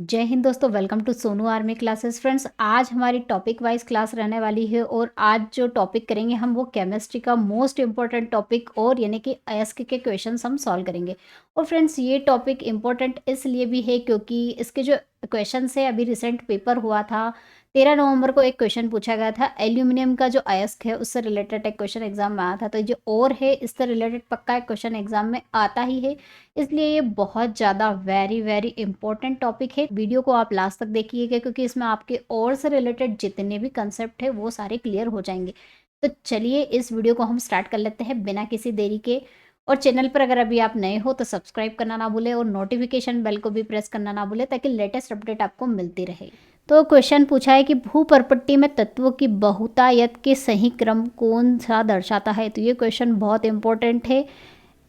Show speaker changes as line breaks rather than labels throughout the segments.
जय हिंद दोस्तों, welcome to Sonu army classes. Friends, आज हमारी टॉपिक वाइज क्लास रहने वाली है और आज जो टॉपिक करेंगे हम वो केमिस्ट्री का मोस्ट इम्पॉर्टेंट टॉपिक और यानी कि अयस्क के क्वेश्चंस हम सॉल्व करेंगे। और फ्रेंड्स, ये टॉपिक इम्पॉर्टेंट इसलिए भी है क्योंकि इसके जो क्वेश्चंस है, अभी रिसेंट पेपर हुआ था 13 नवंबर को एक क्वेश्चन पूछा गया था एल्यूमिनियम का जो अयस्क है उससे रिलेटेड एक क्वेश्चन एग्जाम में आया था। तो जो और है इससे रिलेटेड पक्का एक क्वेश्चन एग्जाम में आता ही है, इसलिए ये बहुत ज़्यादा वेरी वेरी इंपॉर्टेंट टॉपिक है। वीडियो को आप लास्ट तक देखिएगा क्योंकि इसमें आपके और से रिलेटेड जितने भी कंसेप्ट है वो सारे क्लियर हो जाएंगे। तो चलिए इस वीडियो को हम स्टार्ट कर लेते हैं बिना किसी देरी के। और चैनल पर अगर अभी आप नए हो तो सब्सक्राइब करना ना भूलें और नोटिफिकेशन बेल को भी प्रेस करना ना भूलें ताकि लेटेस्ट अपडेट आपको मिलती रहे। तो क्वेश्चन पूछा है कि भूपर्पट्टी में तत्वों की बहुतायत के सही क्रम कौन सा दर्शाता है। तो ये क्वेश्चन बहुत इंपॉर्टेंट है।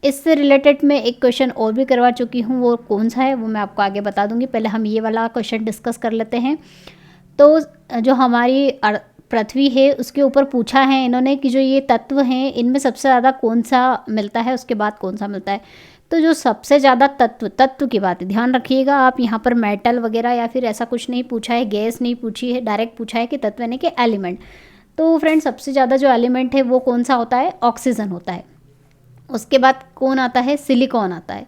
इससे रिलेटेड मैं एक क्वेश्चन और भी करवा चुकी हूँ, वो कौन सा है वो मैं आपको आगे बता दूंगी। पहले हम ये वाला क्वेश्चन डिस्कस कर लेते हैं। तो जो हमारी पृथ्वी है उसके ऊपर पूछा है इन्होंने कि जो ये तत्व हैं इनमें सबसे ज़्यादा कौन सा मिलता है, उसके बाद कौन सा मिलता है। तो जो सबसे ज़्यादा तत्व की बात है, ध्यान रखिएगा आप, यहाँ पर मेटल वगैरह या फिर ऐसा कुछ नहीं पूछा है, गैस नहीं पूछी है, डायरेक्ट पूछा है कि तत्व यानी कि एलिमेंट। तो फ्रेंड, सबसे ज़्यादा जो एलिमेंट है वो कौन सा होता है, ऑक्सीजन होता है। उसके बाद कौन आता है, सिलिकॉन आता है।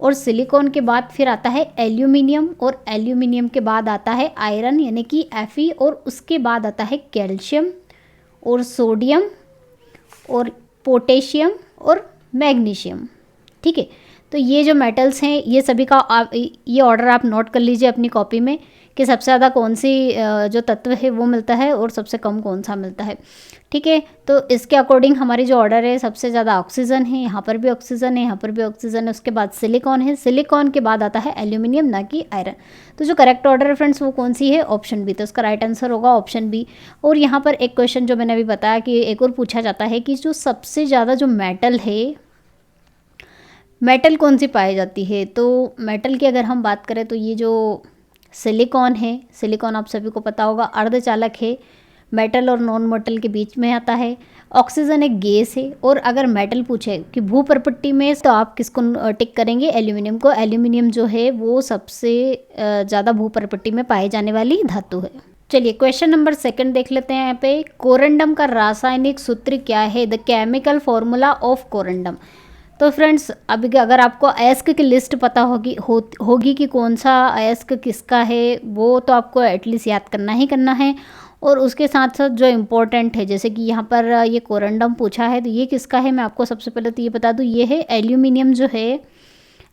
और सिलिकॉन के बाद फिर आता है एल्यूमिनियम, और एल्यूमिनियम के बाद आता है आयरन यानी कि Fe, और उसके बाद आता है कैल्शियम और सोडियम और पोटेशियम और मैग्नीशियम। ठीक है, तो ये जो मेटल्स हैं ये सभी का ये ऑर्डर आप नोट कर लीजिए अपनी कॉपी में कि सबसे ज़्यादा कौन सी जो तत्व है वो मिलता है और सबसे कम कौन सा मिलता है। ठीक है, तो इसके अकॉर्डिंग हमारी जो ऑर्डर है, सबसे ज़्यादा ऑक्सीजन है, यहाँ पर भी ऑक्सीजन है, यहाँ पर भी ऑक्सीजन है, उसके बाद सिलिकॉन है, सिलिकॉन के बाद आता है एल्यूमिनियम ना कि आयरन। तो जो करेक्ट ऑर्डर है फ्रेंड्स वो कौन सी है, ऑप्शन बी। तो इसका राइट आंसर होगा ऑप्शन बी। और यहाँ पर एक क्वेश्चन जो मैंने अभी बताया कि एक और पूछा जाता है कि जो सबसे ज़्यादा जो मेटल है, मेटल कौन सी पाई जाती है। तो मेटल की अगर हम बात करें तो ये जो सिलिकॉन है, सिलिकॉन आप सभी को पता होगा अर्धचालक है, मेटल और नॉन मेटल के बीच में आता है। ऑक्सीजन एक गैस है। और अगर मेटल पूछे कि भूपर्पट्टी में, तो आप किसको टिक करेंगे, एल्यूमिनियम को। एल्यूमिनियम जो है वो सबसे ज़्यादा भूपर्पट्टी में पाई जाने वाली धातु है। चलिए क्वेश्चन नंबर 2 देख लेते हैं। यहाँ पे कोरंडम का रासायनिक सूत्र क्या है, the chemical formula of corundum. तो फ्रेंड्स, अभी अगर आपको अयस्क की लिस्ट पता होगी कि कौन सा अयस्क किसका है, वो तो आपको एटलीस्ट याद करना ही करना है। और उसके साथ साथ जो इम्पोर्टेंट है, जैसे कि यहाँ पर ये कोरंडम पूछा है तो ये किसका है, मैं आपको सबसे पहले तो ये बता दूँ, ये है एल्यूमिनियम जो है,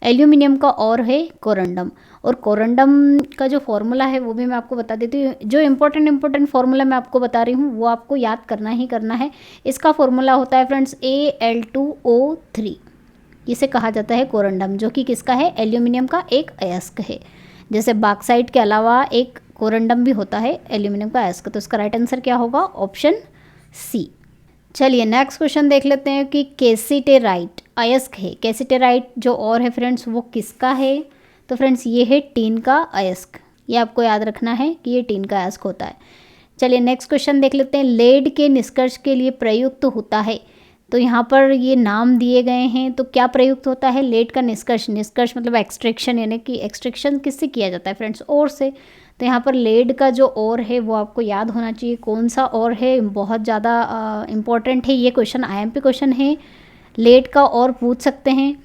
एल्यूमिनियम का और है कोरंडम। और कोरंडम का जो फॉर्मूला है वो भी मैं आपको बता देती हूँ। जो इम्पोर्टेंट फार्मूला मैं आपको बता रही हूँ वो आपको याद करना ही करना है। इसका फॉर्मूला होता है फ्रेंड्स Al2O3। इसे कहा जाता है कोरंडम, जो कि किसका है, एल्यूमिनियम का एक अयस्क है। जैसे बाक्साइट के अलावा एक कोरंडम भी होता है एल्यूमिनियम का अयस्क। तो इसका राइट आंसर क्या होगा, ऑप्शन सी। चलिए नेक्स्ट क्वेश्चन देख लेते हैं कि कैसिटेराइट अयस्क है। कैसिटेराइट जो और है फ्रेंड्स वो किसका है। तो फ्रेंड्स ये है टीन का अयस्क, ये आपको याद रखना है कि ये टीन का अयस्क होता है। चलिए नेक्स्ट क्वेश्चन देख लेते हैं, लेड के निष्कर्ष के लिए प्रयुक्त होता है। तो यहाँ पर ये नाम दिए गए हैं, तो क्या प्रयुक्त होता है, लेड का निष्कर्ष। निष्कर्ष मतलब एक्सट्रैक्शन, यानी कि एक्सट्रैक्शन किससे किया जाता है फ्रेंड्स, और से। तो यहाँ पर लेड का जो और है वो आपको याद होना चाहिए, कौन सा और है, बहुत ज़्यादा इंपॉर्टेंट है ये क्वेश्चन, IMP क्वेश्चन है। लेड का और पूछ सकते हैं,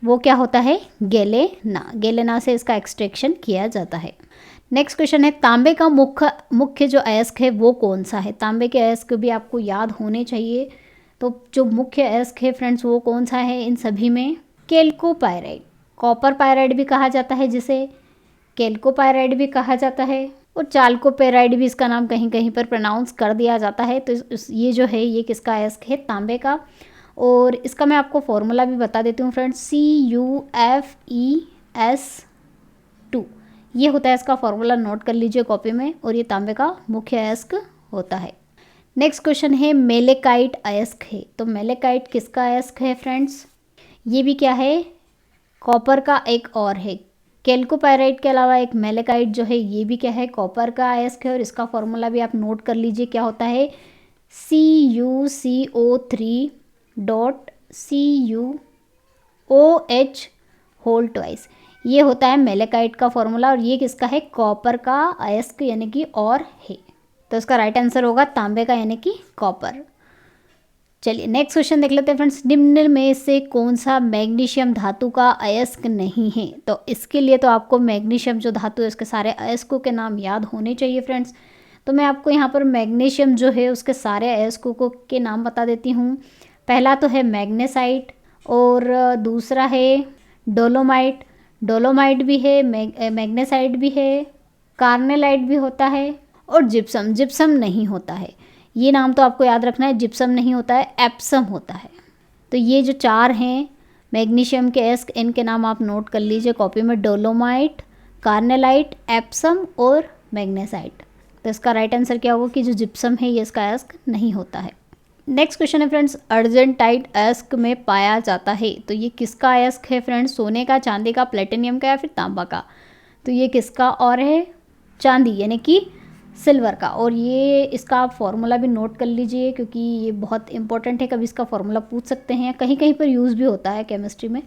वो क्या होता है, गैलेना। गैलेना से इसका एक्सट्रैक्शन किया जाता है। नेक्स्ट क्वेश्चन है, तांबे का मुख्य जो अयस्क है वो कौन सा है। तांबे के अयस्क भी आपको याद होने चाहिए। तो जो मुख्य अयस्क है फ्रेंड्स वो कौन सा है इन सभी में, कैल्कोपायराइड। कॉपर पायराइड भी कहा जाता है जिसे, कैल्कोपायराइड भी कहा जाता है, और चाल्कोपेराइड भी इसका नाम कहीं कहीं पर प्रोनाउंस कर दिया जाता है। तो ये जो है ये किसका अयस्क है, तांबे का। और इसका मैं आपको फॉर्मूला भी बता देती हूँ फ्रेंड्स, CuFeS2, ये होता है इसका फॉर्मूला, नोट कर लीजिए कॉपी में। और ये तांबे का मुख्य अयस्क होता है। नेक्स्ट क्वेश्चन है, मेलेकाइट अयस्क है। तो मेलेकाइट किसका अयस्क है फ्रेंड्स, ये भी क्या है, कॉपर का एक और है। कैल्कोपायराइट के अलावा एक मेलेकाइट जो है ये भी क्या है, कॉपर का अयस्क है। और इसका फॉर्मूला भी आप नोट कर लीजिए, क्या होता है, CuCO3 CuOH होल ट्वाइस। ये होता है मेलेकाइट का फॉर्मूला, और ये किसका है, कॉपर का अयस्क यानी कि और है। तो इसका राइट आंसर होगा तांबे का यानी कि कॉपर। चलिए नेक्स्ट क्वेश्चन देख लेते हैं फ्रेंड्स। निम्न में से कौन सा मैग्नीशियम धातु का अयस्क नहीं है? तो इसके लिए तो आपको मैग्नीशियम जो धातु है उसके सारे अयस्कों के नाम याद होने चाहिए फ्रेंड्स। तो मैं आपको यहाँ पर मैग्नीशियम जो है उसके सारे अयस्कों के नाम बता देती हूँ। पहला तो है मैग्नेसाइट, और दूसरा है डोलोमाइट, डोलोमाइट भी है, मैग्नेसाइट भी है, कार्नेलाइट भी होता है, और जिप्सम, जिप्सम नहीं होता है। ये नाम तो आपको याद रखना है, जिप्सम नहीं होता है, एप्सम होता है। तो ये जो चार हैं मैग्नीशियम के अयस्क, इनके नाम आप नोट कर लीजिए कॉपी में, डोलोमाइट, कार्नेलाइट, एप्सम और मैग्नेसाइट। तो इसका राइट आंसर क्या होगा कि जो जिप्सम है ये इसका अयस्क नहीं होता है। नेक्स्ट क्वेश्चन है फ्रेंड्स, अर्जेंटाइट अयस्क में पाया जाता है। तो ये किसका अयस्क है फ्रेंड्स? सोने का, चांदी का, प्लेटिनियम का या फिर तांबा का? तो ये किसका और है? चांदी यानी कि सिल्वर का। और ये इसका आप फॉर्मूला भी नोट कर लीजिए क्योंकि ये बहुत इंपॉर्टेंट है, कभी इसका फॉर्मूला पूछ सकते हैं, कहीं कहीं पर यूज़ भी होता है केमिस्ट्री में।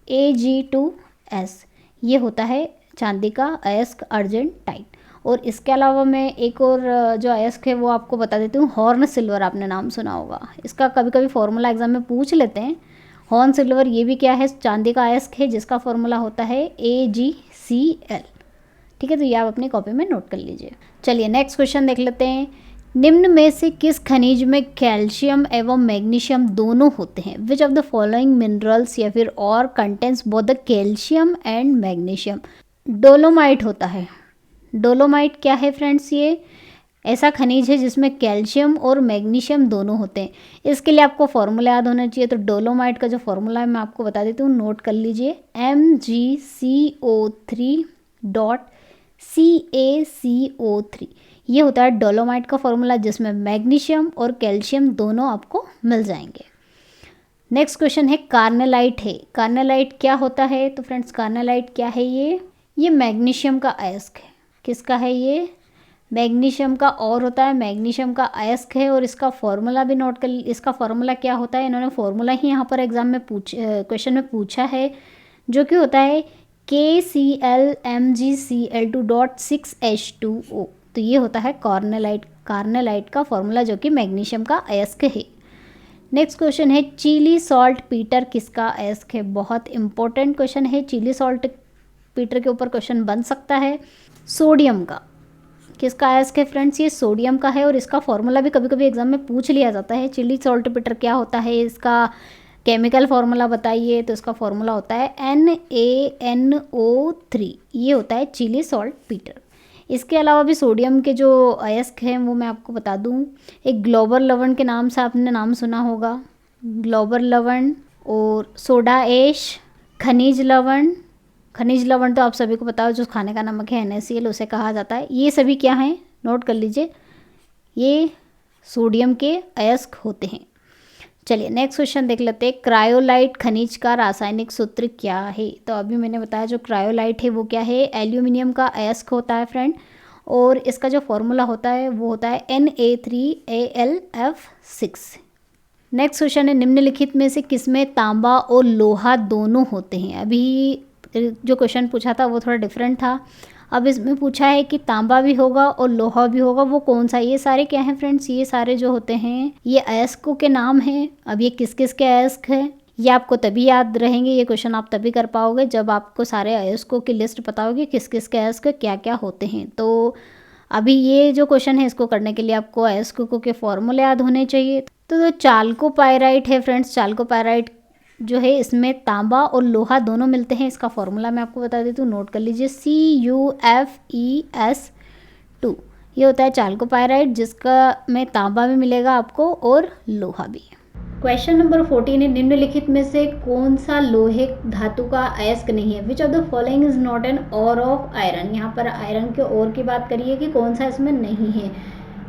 Ag2S ये होता है चांदी का अयस्क अर्जेंटाइट। और इसके अलावा मैं एक और जो अयस्क है वो आपको बता देती हूँ, हॉर्न सिल्वर, आपने नाम सुना होगा। इसका कभी कभी फॉर्मूला एग्जाम में पूछ लेते हैं। हॉर्न सिल्वर ये भी क्या है, चांदी का अयस्क है जिसका फॉर्मूला होता है AgCl। ठीक है, तो ये आप अपनी कॉपी में नोट कर लीजिए। चलिए नेक्स्ट क्वेश्चन देख लेते हैं। निम्न में से किस खनिज में कैल्शियम एवं मैग्नीशियम दोनों होते हैं? विच ऑफ द फॉलोइंग मिनरल्स या फिर और contents both the calcium and magnesium? Dolomite होता है। डोलोमाइट क्या है फ्रेंड्स? ये ऐसा खनिज है जिसमें कैल्शियम और मैग्नीशियम दोनों होते हैं। इसके लिए आपको फॉर्मूला याद होना चाहिए। तो डोलोमाइट का जो फॉर्मूला है मैं आपको बता देती हूँ, नोट कर लीजिए, MgCO3.CaCO3। ये होता है डोलोमाइट का फॉर्मूला जिसमें मैग्नीशियम और कैल्शियम दोनों आपको मिल जाएंगे। नेक्स्ट क्वेश्चन है कार्नेलाइट है। कार्नेलाइट क्या होता है? तो फ्रेंड्स कार्नेलाइट क्या है? ये मैग्नीशियम का अयस्क है। किसका है ये? मैग्नीशियम का और होता है, मैग्नीशियम का अयस्क है। और इसका फॉर्मूला भी नोट कर, इसका फॉर्मूला क्या होता है? इन्होंने फॉर्मूला ही यहाँ पर एग्जाम में क्वेश्चन में पूछा है, जो कि होता है KClMgCl2.6H2O। तो ये होता है कार्नेलाइट, कार्नेलाइट का फॉर्मूला जो कि मैग्नीशियम का अयस्क है। नेक्स्ट क्वेश्चन है, चिली सॉल्ट पीटर किसका अयस्क है? बहुत इंपॉर्टेंट क्वेश्चन है, चिली सॉल्ट पीटर के ऊपर क्वेश्चन बन सकता है। सोडियम का किसका अयस्क है फ्रेंड्स? ये सोडियम का है। और इसका फॉर्मूला भी कभी कभी एग्जाम में पूछ लिया जाता है, चिली सॉल्ट पीटर क्या होता है, इसका केमिकल फार्मूला बताइए। तो इसका फॉर्मूला होता है NaNO3। ये होता है चिली सॉल्ट पीटर। इसके अलावा भी सोडियम के जो अयस्क हैं वो मैं आपको बता दूं, एक ग्लोबल लवण के नाम से आपने नाम सुना होगा, ग्लोबल लवण, और सोडा ऐश, खनिज लवण। खनिज लवण तो आप सभी को पता हो, जो खाने का नमक है NaCl उसे कहा जाता है। ये सभी क्या हैं, नोट कर लीजिए, ये सोडियम के अयस्क होते हैं। चलिए नेक्स्ट क्वेश्चन देख लेते हैं। क्रायोलाइट खनिज का रासायनिक सूत्र क्या है? तो अभी मैंने बताया जो क्रायोलाइट है वो क्या है, एल्यूमिनियम का अयस्क होता है फ्रेंड। और इसका जो फॉर्मूला होता है वो होता है Na3Alf6। नेक्स्ट क्वेश्चन है, निम्नलिखित में से किसमें तांबा और लोहा दोनों होते हैं? अभी जो क्वेश्चन पूछा था वो थोड़ा डिफरेंट था, अब इसमें पूछा है कि तांबा भी होगा और लोहा भी होगा, वो कौन सा? ये सारे क्या हैं फ्रेंड्स? ये सारे जो होते हैं ये अयस्कों के नाम हैं। अब ये किस किस के अयस्क हैं ये आपको तभी याद रहेंगे, ये क्वेश्चन आप तभी कर पाओगे जब आपको सारे अयस्कों की लिस्ट पता होगी, किस किस के अयस्क क्या क्या होते हैं। तो अभी ये जो क्वेश्चन है इसको करने के लिए आपको अयस्कों के फॉर्मूले याद होने चाहिए। तो चाल्कोपाइराइट है फ्रेंड्स, चाल्कोपाइराइट जो है इसमें तांबा और लोहा दोनों मिलते हैं। इसका फॉर्मूला मैं आपको बता देती हूँ, नोट कर लीजिए, CuFeS2। ये होता है चाल्कोपाइराइट, जिसका में तांबा भी मिलेगा आपको और लोहा भी। क्वेश्चन नंबर 14 है, निम्नलिखित में से कौन सा लोहे धातु का अयस्क नहीं है? Which of the following is not an ore of iron? यहाँ पर आयरन के ओर की बात करिए कि कौन सा इसमें नहीं है।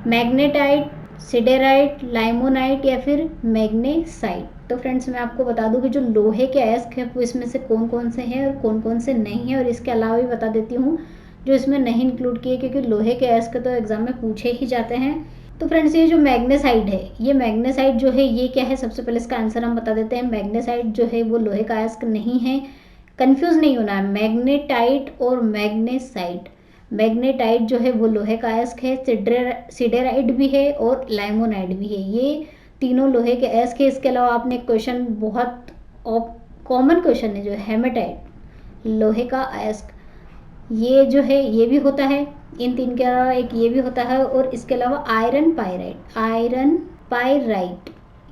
मैग्नेटाइट, सिडेराइट, लाइमोनाइट या फिर मैग्नेसाइट? तो फ्रेंड्स मैं आपको बता दूं कि जो लोहे के अयस्क है वो इसमें से कौन कौन से हैं और कौन कौन से नहीं है। और इसके अलावा भी बता देती हूँ जो इसमें नहीं इंक्लूड किए, क्योंकि लोहे के अयस्क तो एग्जाम में पूछे ही जाते हैं। तो फ्रेंड्स ये जो मैग्नेसाइट है, ये मैग्नेसाइट जो है ये क्या है? सबसे पहले इसका आंसर हम बता देते हैं। मैग्नेसाइट जो है वो लोहे का अयस्क नहीं है। कंफ्यूज नहीं होना है, मैग्नेटाइट और मैग्नेसाइट। मैग्नेटाइट जो है वो लोहे का अयस्क है, सिडेराइट भी है और लाइमोनाइट भी है, ये तीनों लोहे के अयस्क है। इसके अलावा आपने क्वेश्चन बहुत कॉमन क्वेश्चन है जो हेमेटाइट, लोहे का अयस्क, ये जो है ये भी होता है। इन तीन के अलावा एक ये भी होता है, और इसके अलावा आयरन पायराइट, आयरन पायराइट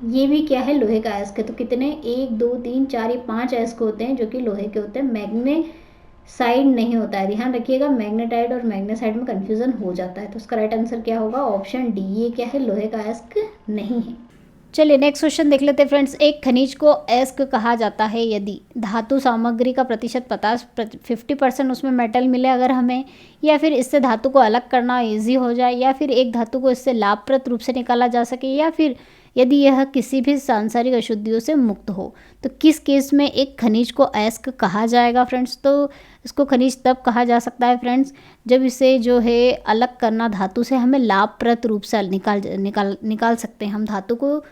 ये भी क्या है, लोहे का अयस्क है। तो कितने, 1 2 3 4 ये 5 अयस्क होते हैं जो कि लोहे के होते हैं। मैग्नेसाइड नहीं होता है, ध्यान रखिएगा, मैग्नेटाइड और मैग्नेसाइड में कंफ्यूजन हो जाता है। तो उसका राइट आंसर क्या होगा, ऑप्शन डी, ये क्या है, लोहे का अयस्क नहीं है। चलिए नेक्स्ट क्वेश्चन देख लेते हैं फ्रेंड्स। एक खनिज को अयस्क कहा जाता है यदि धातु सामग्री का प्रतिशत 50% उसमें मेटल मिले अगर हमें, या फिर इससे धातु को अलग करना इजी हो जाए, या फिर एक धातु को इससे लाभप्रद रूप से निकाला जा सके, या फिर यदि यह किसी भी सांसारिक अशुद्धियों से मुक्त हो। तो किस केस में एक खनिज को अयस्क कहा जाएगा फ्रेंड्स। तो इसको खनिज तब कहा जा सकता है फ्रेंड्स जब इसे जो है अलग करना धातु से हमें लाभप्रद रूप से निकाल सकते हैं हम धातु को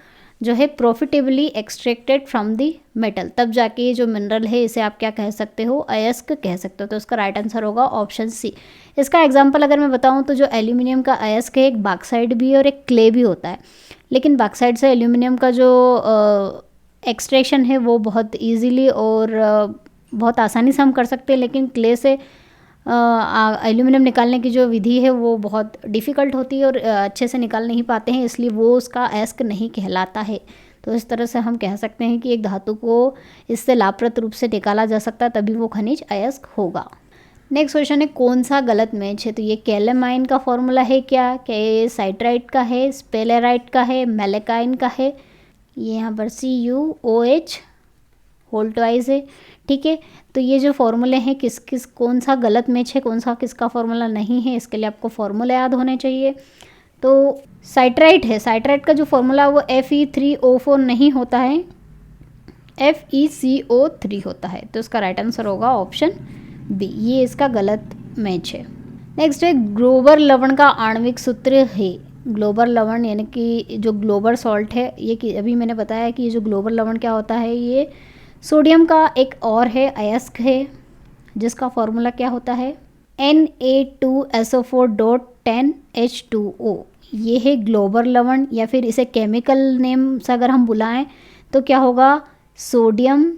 जो है profitably extracted from the metal, तब जाके ये जो मिनरल है इसे आप क्या कह सकते हो, अयस्क कह सकते हो। तो इसका राइट आंसर होगा ऑप्शन सी। इसका एग्जांपल अगर मैं बताऊं तो जो एल्यूमिनियम का अयस्क है एक बॉक्साइट भी और एक क्ले भी होता है, लेकिन बॉक्साइट से एल्यूमिनियम का जो एक्सट्रैक्शन है वो बहुत ईजीली और बहुत आसानी से हम कर सकते हैं, लेकिन क्ले से एल्यूमिनियम निकालने की जो विधि है वो बहुत डिफ़िकल्ट होती है और अच्छे से निकाल नहीं पाते हैं, इसलिए वो उसका अयस्क नहीं कहलाता है। तो इस तरह से हम कह सकते हैं कि एक धातु को इससे लाभप्रद रूप से निकाला जा सकता है, तभी वो खनिज अयस्क होगा। नेक्स्ट क्वेश्चन है कौन सा गलत मैच है। तो ये कैलेमाइन का फॉर्मूला है क्या ये साइट्राइट का है, स्पेलेराइट का है, मैलेकाइन का है। ये यहाँ पर CuOH होल ट्वाइस है, ठीक है। तो ये जो फॉर्मूले हैं किस कौन सा गलत मैच है, कौन सा किसका फॉर्मूला नहीं है, इसके लिए आपको फॉर्मूला याद होने चाहिए। तो साइट्राइट है, साइट्राइट का जो फॉर्मूला है वो Fe3O4 नहीं होता है, FeCO3 होता है। तो इसका राइट आंसर होगा ऑप्शन बी, ये इसका गलत मैच है। नेक्स्ट है ग्लोबर लवण का आणविक सूत्र है। ग्लोबर लवण यानी कि जो ग्लोबर सॉल्ट है, ये कि अभी मैंने बताया कि ये जो ग्लोबर लवण क्या होता है, ये सोडियम का एक और है अयस्क है जिसका फॉर्मूला क्या होता है Na2SO4.10H2O। ये है ग्लोबर लवण, या फिर इसे केमिकल नेम से अगर हम बुलाएं तो क्या होगा, सोडियम,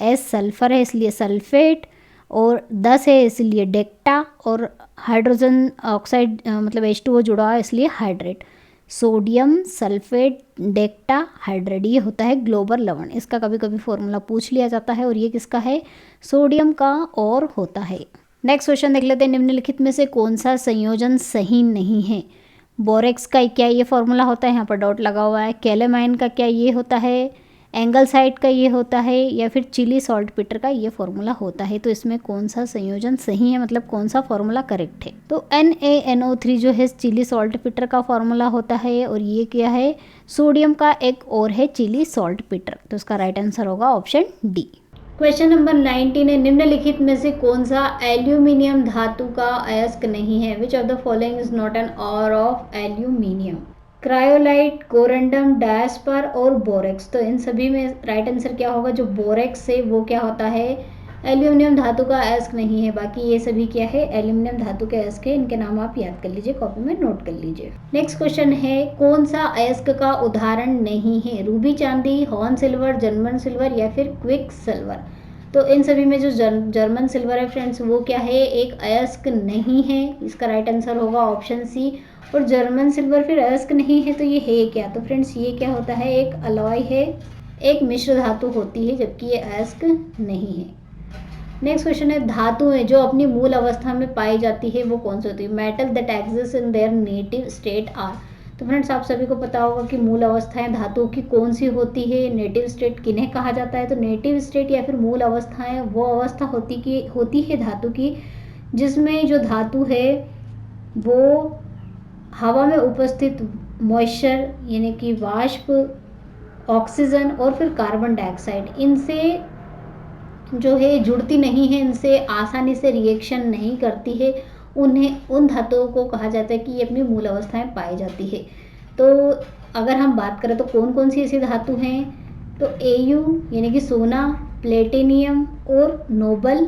एस सल्फर है इसलिए सल्फेट, और 10 है इसलिए डेक्टा, और हाइड्रोजन ऑक्साइड मतलब H2O जुड़ा है इसलिए हाइड्रेट। सोडियम सल्फेट डेक्टा हाइड्रेट, ये होता है ग्लोबर लवण। इसका कभी कभी फॉर्मूला पूछ लिया जाता है, और ये किसका है, सोडियम का और होता है। नेक्स्ट क्वेश्चन देख लेते हैं, निम्नलिखित में से कौन सा संयोजन सही नहीं है। बोरेक्स का क्या ये फॉर्मूला होता है, यहाँ पर डॉट लगा हुआ है। कैलेमाइन का क्या ये होता है, एंगलसाइड का ये होता है, या फिर चिली सॉल्ट पीटर का ये फॉर्मूला होता है। तो इसमें कौन सा संयोजन सही है, मतलब कौन सा फॉर्मूला करेक्ट है। तो NaNO3 जो है चिली सॉल्ट पीटर का फॉर्मूला होता है, और ये क्या है, सोडियम का एक और है चिली सॉल्ट पीटर। तो इसका राइट आंसर होगा ऑप्शन डी। क्वेश्चन नंबर 19 है, निम्नलिखित में से कौन सा एल्यूमिनियम धातु का अयस्क नहीं है। Which of the following is not an ore of aluminium. Cryolite, corundum, diaspore और बोरेक्स। तो इन सभी में राइट आंसर क्या होगा, जो बोरेक्स है वो क्या होता है, एल्यूमिनियम धातु का अयस्क नहीं है। बाकी ये सभी क्या है, एल्यूमिनियम धातु के अयस्क है। इनके नाम आप याद कर लीजिए, कॉपी में नोट कर लीजिए। नेक्स्ट क्वेश्चन है, कौन सा अयस्क का उदाहरण नहीं है। रूबी चांदी, हॉर्न सिल्वर, जर्मन सिल्वर या फिर क्विक सिल्वर। तो इन सभी में जो जर्मन सिल्वर है फ्रेंड्स वो क्या है, एक अयस्क नहीं है। इसका राइट आंसर होगा ऑप्शन सी। और जर्मन सिल्वर फिर अयस्क नहीं है तो ये है क्या, तो फ्रेंड्स ये क्या होता है, एक अलॉय है, एक मिश्र धातु होती है, जबकि ये अयस्क नहीं है। नेक्स्ट क्वेश्चन है, धातुएं जो अपनी मूल अवस्था में पाई जाती है वो कौन सी होती है। Metal that exist in their native state are. तो फ्रेंड्स आप सभी को पता होगा कि मूल अवस्थाएं धातुओं की कौन सी होती है, नेटिव स्टेट किन्हें कहा जाता है। तो नेटिव स्टेट या फिर मूल अवस्थाएं वो अवस्था होती है धातु की जिसमें जो धातु है वो हवा में उपस्थित मॉइस्चर यानी कि वाष्प, ऑक्सीजन और फिर कार्बन डाइऑक्साइड, इनसे जो है जुड़ती नहीं है, इनसे आसानी से रिएक्शन नहीं करती है। उन धातुओं को कहा जाता है कि ये अपनी मूल अवस्थाएं पाई जाती है। तो अगर हम बात करें तो कौन कौन सी ऐसी धातु हैं, तो Au यानी कि सोना, प्लेटिनियम और नोबल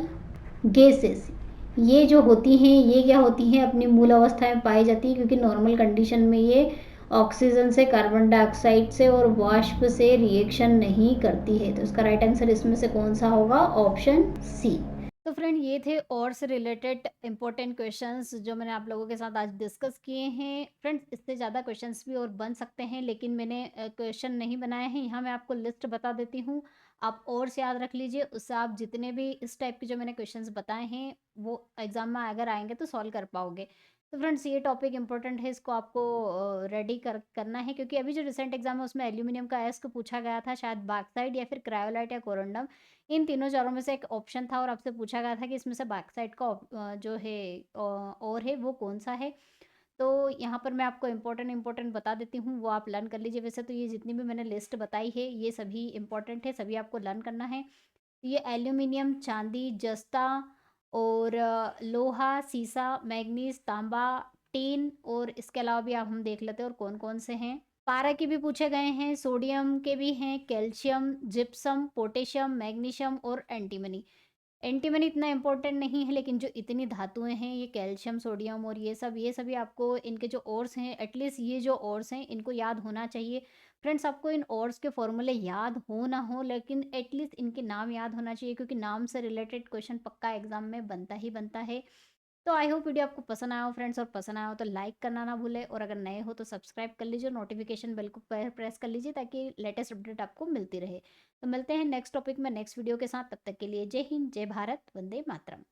गैसेस, ये जो होती हैं ये क्या होती हैं, अपनी मूल अवस्था में पाई जाती है, क्योंकि नॉर्मल कंडीशन में ये ऑक्सीजन से, कार्बन डाइऑक्साइड से और वाष्प से रिएक्शन नहीं करती है। तो इसका राइट आंसर इसमें से कौन सा होगा, ऑप्शन सी। तो फ्रेंड ये थे और से रिलेटेड इंपॉर्टेंट क्वेश्चंस जो मैंने आप लोगों के साथ आज डिस्कस किए हैं। फ्रेंड्स इससे ज़्यादा क्वेश्चंस भी और बन सकते हैं, लेकिन मैंने क्वेश्चन नहीं बनाए हैं। यहाँ मैं आपको लिस्ट बता देती हूँ, आप और से याद रख लीजिए, उससे आप जितने भी इस टाइप के जो मैंने क्वेश्चंस बताए हैं वो एग्जाम में अगर आएंगे तो सॉल्व कर पाओगे। तो फ्रेंड्स ये टॉपिक इंपॉर्टेंट है, इसको आपको रेडी करना है, क्योंकि अभी जो रिसेंट एग्जाम है उसमें एल्यूमिनियम का एस्क पूछा गया था, शायद बैक्साइड या फिर क्रायोलाइट या कोरंडम, इन तीनों चारों में से एक ऑप्शन था, और आपसे पूछा गया था कि इसमें से बैकसाइड का जो है और है वो कौन सा है। तो यहाँ पर मैं आपको इम्पोर्टेंट इम्पोर्टेंट बता देती हूँ, वो आप लर्न कर लीजिए। वैसे तो ये जितनी भी मैंने लिस्ट बताई है ये सभी इंपॉर्टेंट है, सभी आपको लर्न करना है। ये एल्यूमिनियम, चांदी, जस्ता और लोहा, सीसा, मैग्नीज, तांबा, टीन, और इसके अलावा भी आप हम देख लेते हैं और कौन कौन से हैं। पारा के भी पूछे गए हैं, सोडियम के भी हैं, कैल्शियम, जिप्सम, पोटेशियम, मैग्नीशियम और एंटीमनी। एंटीमनी इतना इंपॉर्टेंट नहीं है, लेकिन जो इतनी धातुएं हैं, ये कैल्शियम, सोडियम और ये सभी आपको इनके जो ओर्स हैं, एटलीस्ट ये जो ओर्स हैं इनको याद होना चाहिए। फ्रेंड्स आपको इन ओर्स के फॉर्मूले याद हो ना हो, लेकिन एटलीस्ट इनके नाम याद होना चाहिए, क्योंकि नाम से रिलेटेड क्वेश्चन पक्का एग्जाम में बनता ही बनता है। तो आई होप वीडियो आपको पसंद आया हो फ्रेंड्स, और पसंद आया हो तो लाइक करना ना भूले, और अगर नए हो तो सब्सक्राइब कर लीजिए, नोटिफिकेशन बेल को प्रेस कर लीजिए, ताकि लेटेस्ट अपडेट आपको मिलती रहे। तो मिलते हैं नेक्स्ट टॉपिक में नेक्स्ट वीडियो के साथ, तब तक के लिए जय हिंद, जय भारत, वंदे मातरम।